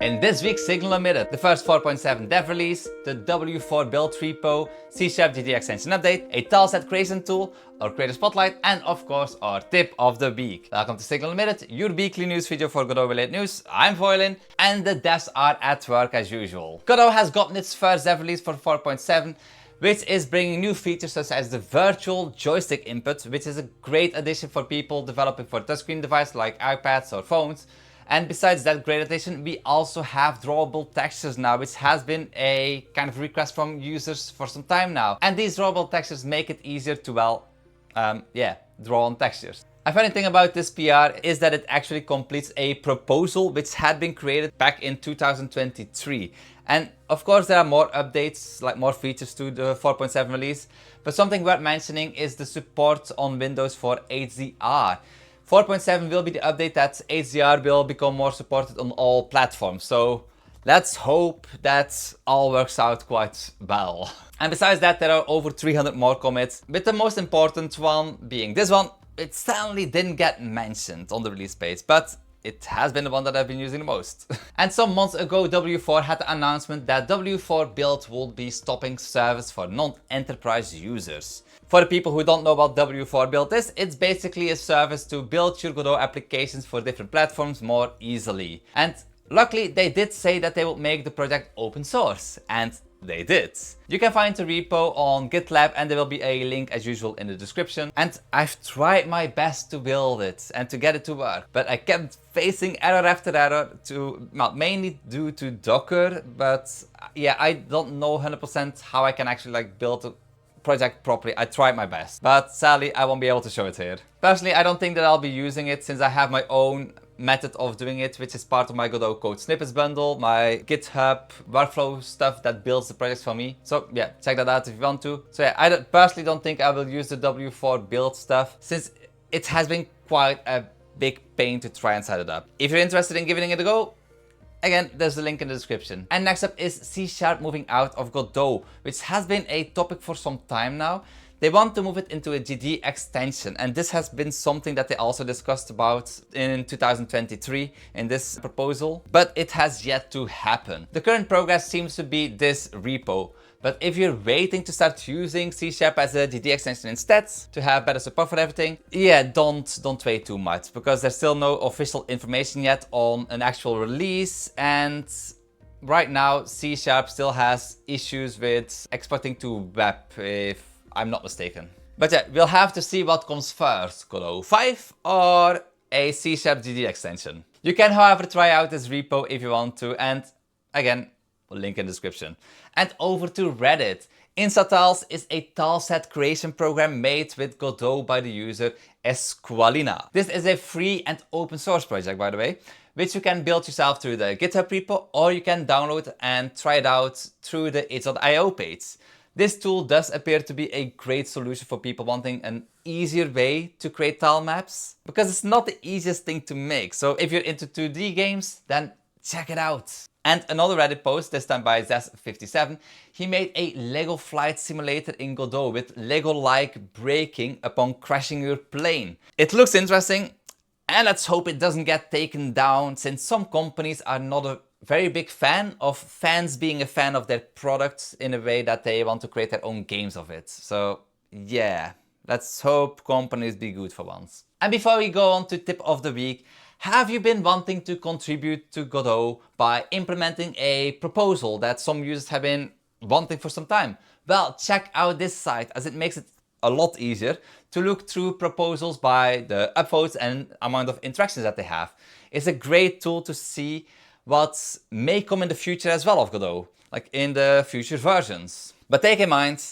In this week's Signal Emitted, the first 4.7 dev release, the W4 build repo, C# GDExtension update, a tileset creation tool, our creator spotlight, and of course our tip of the week. Welcome to Signal Emitted, your weekly news video for Godot related news. I'm Voylin, and the devs are at work as usual. Godot has gotten its first dev release for 4.7, which is bringing new features such as the virtual joystick input, which is a great addition for people developing for touchscreen devices like iPads or phones. And besides that great addition, we also have drawable textures now, which has been a kind of request from users for some time now. And these drawable textures make it easier to, draw on textures. A funny thing about this PR is that it actually completes a proposal which had been created back in 2023. And of course there are more updates, like more features to the 4.7 release, but something worth mentioning is the support on Windows for HDR. 4.7 will be the update that HDR will become more supported on all platforms, so let's hope that all works out quite well. And besides that, there are over 300 more commits, with the most important one being this one. It sadly didn't get mentioned on the release page, but it has been the one that I've been using the most. And some months ago, W4 had the announcement that W4 build would be stopping service for non-enterprise users. For the people who don't know what W4 build is, it's basically a service to build your Godot applications for different platforms more easily. And luckily, they did say that they would make the project open source, and they did. You can find the repo on GitLab, and there will be a link as usual in the description. And I've tried my best to build it and to get it to work, but I kept facing error after error, mainly due to Docker. But yeah, I don't know 100% how I can actually build a project properly. I tried my best, but sadly I won't be able to show it here. Personally, I don't think that I'll be using it since I have my own method of doing it, which is part of my Godot code snippets bundle, my GitHub workflow stuff that builds the projects for me. So yeah, check that out if you want to. So yeah, I personally don't think I will use the W4 build stuff since it has been quite a big pain to try and set it up. If you're interested in giving it a go, again, there's a link in the description. And next up is C# moving out of Godot, which has been a topic for some time now. They want to move it into a GDExtension, and this has been something that they also discussed about in 2023 in this proposal, but it has yet to happen. The current progress seems to be this repo, but if you're waiting to start using C# as a GDExtension instead to have better support for everything, yeah, don't wait too much, because there's still no official information yet on an actual release, and right now C# still has issues with exporting to web, if I'm not mistaken. But yeah, we'll have to see what comes first, Godot 5 or a C# GDExtension. You can however try out this repo if you want to, and again, link in the description. And over to Reddit. Instatiles is a tileset creation program made with Godot by the user Esqualina. This is a free and open source project, by the way, which you can build yourself through the GitHub repo, or you can download and try it out through the itch.io page. This tool does appear to be a great solution for people wanting an easier way to create tile maps, because it's not the easiest thing to make. So if you're into 2D games, then check it out. And another Reddit post, this time by Zes57, he made a Lego flight simulator in Godot with Lego-like braking upon crashing your plane. It looks interesting, and let's hope it doesn't get taken down, since some companies are not a very big fan of fans being a fan of their products in a way that they want to create their own games of it. So yeah, let's hope companies be good for once. And before we go on to tip of the week, have you been wanting to contribute to Godot by implementing a proposal that some users have been wanting for some time? Well, check out this site, as it makes it a lot easier to look through proposals by the upvotes and amount of interactions that they have. It's a great tool to see what may come in the future as well of Godot, like in the future versions. But take in mind,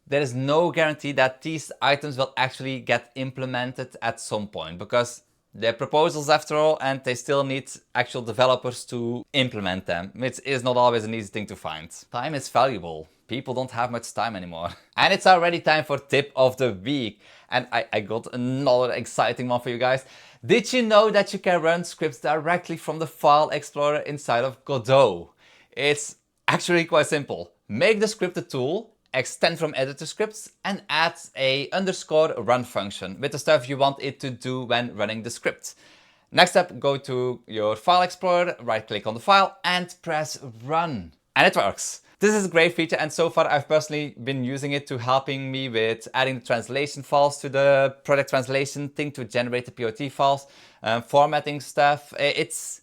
there is no guarantee that these items will actually get implemented at some point, because they're proposals after all, and they still need actual developers to implement them, which is not always an easy thing to find. Time is valuable. People don't have much time anymore. And it's already time for tip of the week. And I got another exciting one for you guys. Did you know that you can run scripts directly from the file explorer inside of Godot? It's actually quite simple. Make the script a tool, extend from editor scripts, and add a _run function with the stuff you want it to do when running the script. Next up, go to your file explorer, right click on the file and press run. And it works. This is a great feature, and so far I've personally been using it to helping me with adding the translation files to the project translation thing to generate the POT files, formatting stuff. It's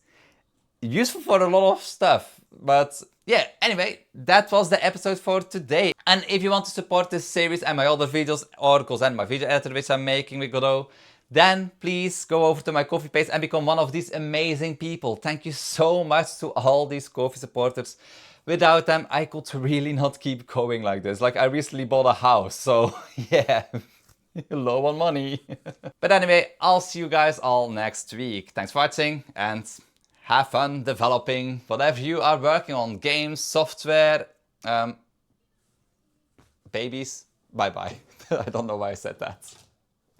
useful for a lot of stuff. But yeah, anyway, that was the episode for today. And if you want to support this series and my other videos, or goes and my video editor which I'm making with Godot, then please go over to my Ko-fi page and become one of these amazing people. Thank you so much to all these Ko-fi supporters. Without them, I could really not keep going like this. Like, I recently bought a house, so yeah, low on money. But anyway, I'll see you guys all next week. Thanks for watching and have fun developing whatever you are working on. Games, software, babies. Bye bye. I don't know why I said that.